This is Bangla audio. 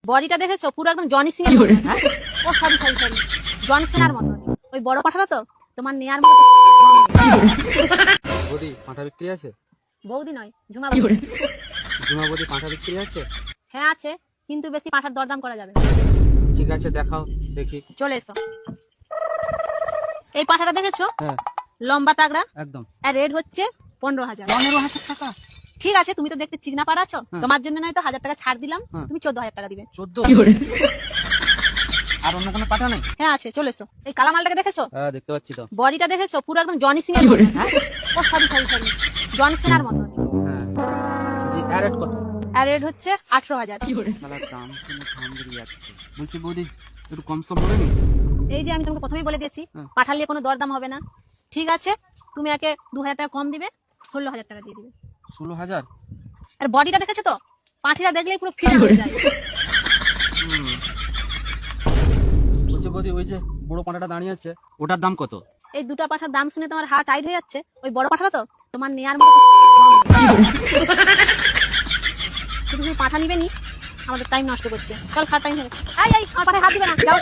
বডিটা দেখেছো পুরো একদম জনি সিং এর মতো। হ্যাঁ? ও সরি সরি সরি, জন সেনার মতো। ওই বড় পাঠাটা তো তোমার নেয়ার মতো। বৌদি পাঁঠা বিক্রি আছে? বৌদি নয়, ঝুমা বৌদি। ঝুমা বৌদি পাঁঠা বিক্রি আছে? হ্যাঁ আছে, কিন্তু বেশি পাঠার দরদাম করা যাবে না। ঠিক আছে দেখাও দেখি। চলে এসো। এই পাঠাটা দেখেছো? হ্যাঁ লম্বা তাগড়া, একদম। আর রেট হচ্ছে 15,000। 15,000 টাকা? ঠিক আছে, তুমি তো দেখতে চিকনা পাড়া আছো, হ্যাঁ। তোমার জন্য নয় তো 1,000 টাকা ছাড় দিলাম, হ্যাঁ। তুমি 14,000 টাকা দিবে। 14? আর অন্য কোনো পাঠা নাই? হ্যাঁ আছে, চলে এসো। এই কালা মালটাকে দেখেছো? হ্যাঁ দেখতে পাচ্ছি তো। বডিটা দেখেছো পুরো একদম জনি সিং এর মতো। হ্যাঁ? ও সরি সরি সরি, জন সেনার মতো। হ্যাঁ জি, আর রেট কত? আর রেট হচ্ছে 18,000। শালা দাম শুনে দাম বেরিয়ে যাচ্ছে। বলছি বৌদি একটু কম সম হবে নি? এই যে আমি তোমাকে প্রথমেই বলে দিয়েছি, হ্যাঁ। পাঠালে কোনো দরদাম হবে না। ঠিক আছে, তুমি একে 2,000 টাকা কম দিবে, 16,000 টাকা দিয়ে দিবে। 16,000? আর বডিটা দেখেছো তো, পাঠিরা দেখলেই পুরো ফিদা হয়ে যায়। বলছি বৌদি ওই যে বড় পাঁঠাটা দাঁড়িয়ে আছে ওটার দাম কত? এই দুটো পাঠার দাম শুনে তোমার হার্ট টাইট হয়ে যাচ্ছে। ওই বড় পাঠাটা তো তোমার নেয়ার মতো। শুধু শুধু পাঠা নিবে নি, আমাদের টাইম নষ্ট করছে। চল খাওয়ার টাইম হয়ে গেছে। এই আমার পাঠায় হাত দিবে না, যাও।